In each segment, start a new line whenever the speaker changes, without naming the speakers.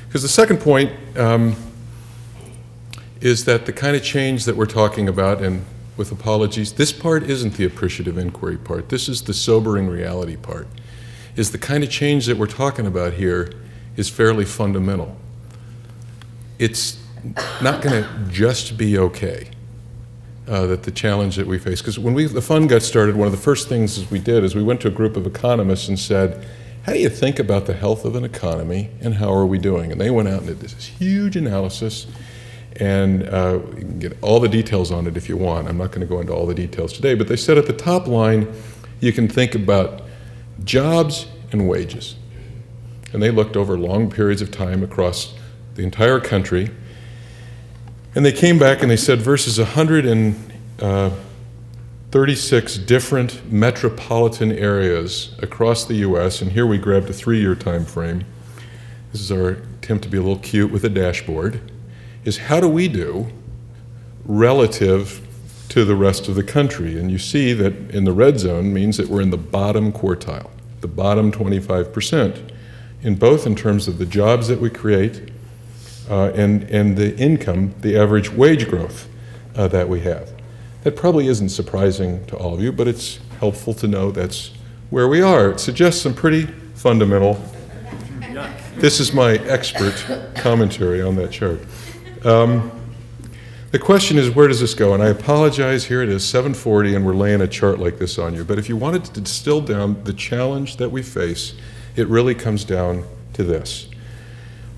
Because the second point is that the kind of change that we're talking about, and with apologies, this part isn't the appreciative inquiry part. This is the sobering reality part, is the kind of change that we're talking about here is fairly fundamental. It's not going to just be okay, that the challenge that we face. Because when the fund got started, one of the first things we did is we went to a group of economists and said, how do you think about the health of an economy and how are we doing? And they went out and did this huge analysis, and you can get all the details on it if you want. I'm not going to go into all the details today, but they said at the top line, you can think about jobs and wages. And they looked over long periods of time across the entire country, and they came back and they said versus 136 different metropolitan areas across the US, and here we grabbed a 3-year time frame. This is our attempt to be a little cute with a dashboard, is how do we do relative to the rest of the country? And you see that in the red zone means that we're in the bottom quartile, the bottom 25%, in both in terms of the jobs that we create and the income, the average wage growth that we have. That probably isn't surprising to all of you, but it's helpful to know that's where we are. It suggests some pretty fundamental, this is my expert commentary on that chart. The question is, where does this go? And I apologize, here it is, 7:40, and we're laying a chart like this on you. But if you wanted to distill down the challenge that we face, it really comes down to this.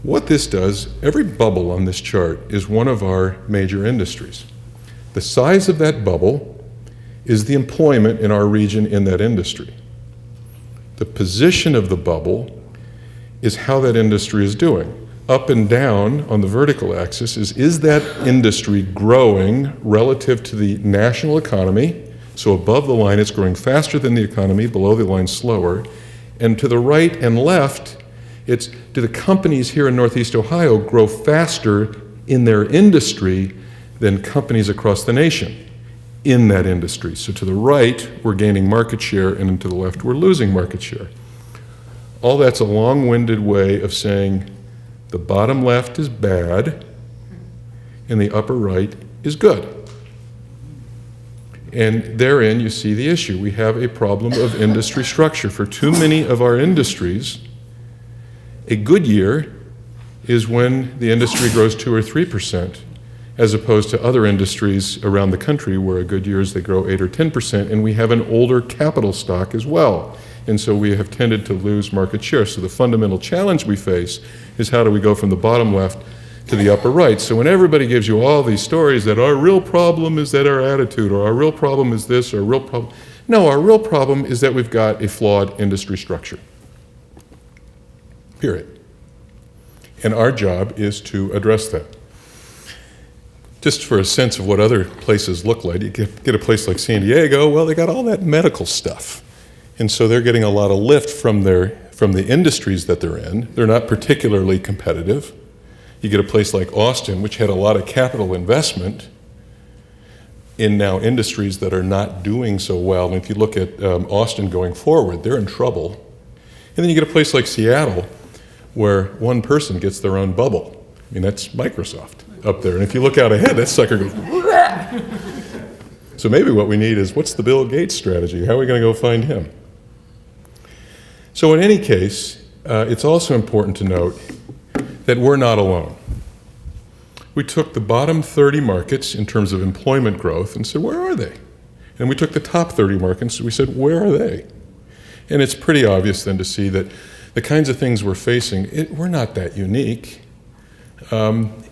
What this does, every bubble on this chart is one of our major industries. The size of that bubble is the employment in our region in that industry. The position of the bubble is how that industry is doing. Up and down on the vertical axis is that industry growing relative to the national economy? So above the line it's growing faster than the economy, below the line slower. And to the right and left, it's, do the companies here in Northeast Ohio grow faster in their industry than companies across the nation in that industry? So to the right, we're gaining market share, and to the left, we're losing market share. All that's a long-winded way of saying the bottom left is bad and the upper right is good. And therein you see the issue. We have a problem of industry structure. For too many of our industries, a good year is when the industry grows 2 or 3%, as opposed to other industries around the country where a good year is they grow 8 or 10%, and we have an older capital stock as well. And so we have tended to lose market share. So the fundamental challenge we face is how do we go from the bottom left to the upper right? So when everybody gives you all these stories that our real problem is that our attitude, or our real problem is this, or our real problem, no, our real problem is that we've got a flawed industry structure. Period. And our job is to address that. Just for a sense of what other places look like, you get a place like San Diego, well, they got all that medical stuff. And so they're getting a lot of lift from the industries that they're in. They're not particularly competitive. You get a place like Austin, which had a lot of capital investment in now industries that are not doing so well. And if you look at Austin going forward, they're in trouble. And then you get a place like Seattle, where one person gets their own bubble. I mean, that's Microsoft up there. And if you look out ahead, that sucker goes, so maybe what we need is, what's the Bill Gates strategy? How are we going to go find him? So in any case, it's also important to note that we're not alone. We took the bottom 30 markets in terms of employment growth and said, where are they? And we took the top 30 markets and we said, where are they? And it's pretty obvious then to see that the kinds of things we're facing, we're not that unique.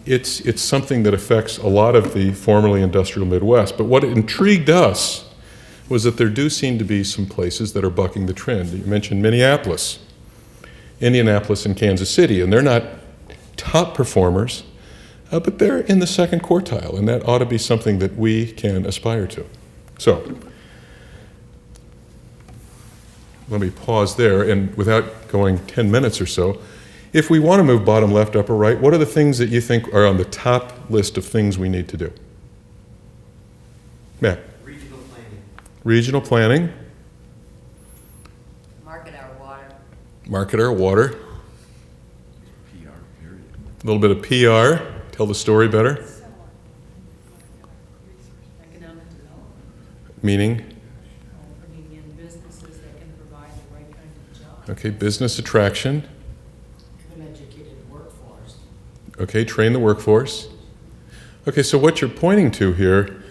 It's something that affects a lot of the formerly industrial Midwest. But what intrigued us was that there do seem to be some places that are bucking the trend. You mentioned Minneapolis, Indianapolis, and Kansas City, and they're not top performers, but they're in the second quartile, and that ought to be something that we can aspire to. So, let me pause there, and without going 10 minutes or so, if we want to move bottom left, upper right, what are the things that you think are on the top list of things we need to do? Matt?
Regional planning.
Regional planning.
Market our water.
Market our water.
PR, period.
A little bit of PR, tell the story better.
Economic development,
Meaning,
bringing in businesses that can provide the right kind of job.
okay, business attraction.
An educated workforce.
Okay, train the workforce. Okay, so what you're pointing to here,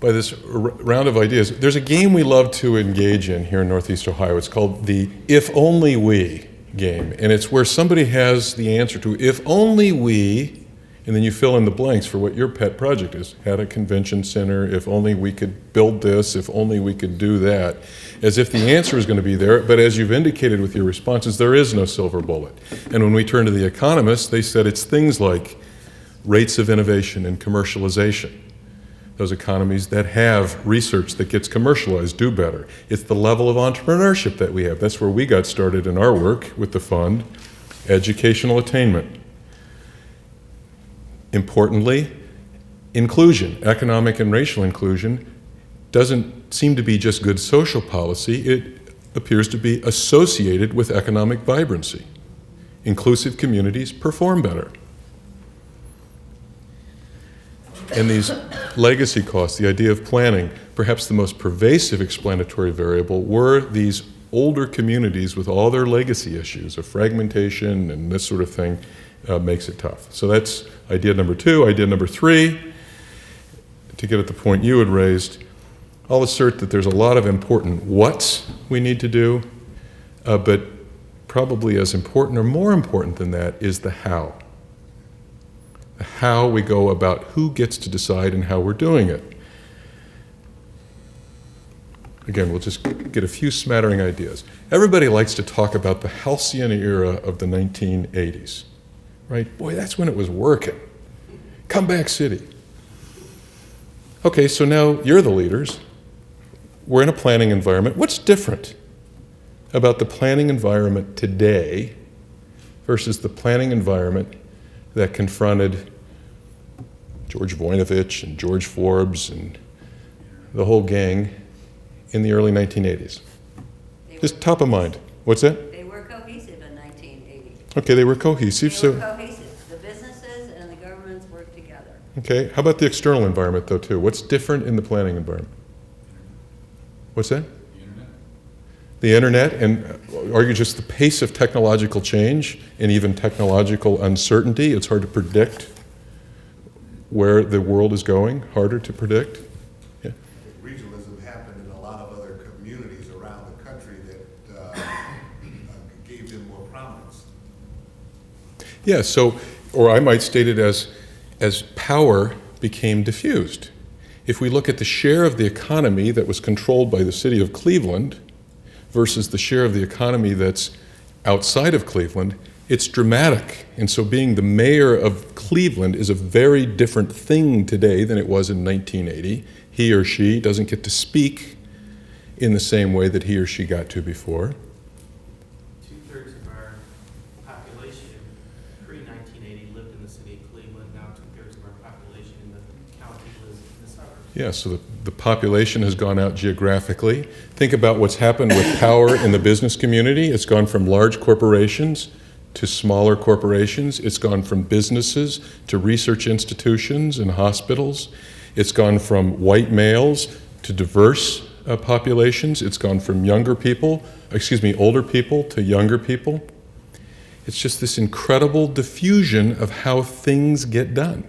by this round of ideas, there's a game we love to engage in here in Northeast Ohio. It's called the If Only We game. And it's where somebody has the answer to, if only we, and then you fill in the blanks for what your pet project is. Had a convention center, if only we could build this, if only we could do that. As if the answer is going to be there, but as you've indicated with your responses, there is no silver bullet. And when we turn to the economists, they said it's things like rates of innovation and commercialization. Those economies that have research that gets commercialized do better. It's the level of entrepreneurship that we have. That's where we got started in our work with the fund. Educational attainment. Importantly, inclusion, economic and racial inclusion, doesn't seem to be just good social policy. It appears to be associated with economic vibrancy. Inclusive communities perform better. And these legacy costs, the idea of planning, perhaps the most pervasive explanatory variable were these older communities with all their legacy issues of fragmentation and this sort of thing makes it tough. So that's idea number 2. Idea number 3, to get at the point you had raised, I'll assert that there's a lot of important what's we need to do, but probably as important or more important than that is the how. How we go about who gets to decide and how we're doing it. Again, we'll just get a few smattering ideas. Everybody likes to talk about the halcyon era of the 1980s, right? Boy, that's when it was working. Comeback City. Okay, so now you're the leaders. We're in a planning environment. What's different about the planning environment today versus the planning environment that confronted George Voinovich and George Forbes and the whole gang in the early 1980s? Just top of mind. What's that?
They were cohesive in 1980.
Okay, they were cohesive.
They were cohesive. The businesses and the governments worked together.
Okay, how about the external environment though too? What's different in the planning environment? What's that? The internet, and argue just the pace of technological change and even technological uncertainty. It's hard to predict where the world is going, harder to predict. Yeah.
Regionalism happened in a lot of other communities around the country that gave them more prominence.
Yeah, so, or I might state it as power became diffused. If we look at the share of the economy that was controlled by the city of Cleveland versus the share of the economy that's outside of Cleveland, it's dramatic. And so being the mayor of Cleveland is a very different thing today than it was in 1980. He or she doesn't get to speak in the same way that he or she got to before.
2/3 of our population pre-1980 lived in the city of Cleveland. Now 2/3 of our population in the county lives in the suburbs.
Yeah, so the population has gone out geographically. Think about what's happened with power in the business community. It's gone from large corporations to smaller corporations. It's gone from businesses to research institutions and hospitals. It's gone from white males to diverse populations. It's gone from older people to younger people. It's just this incredible diffusion of how things get done.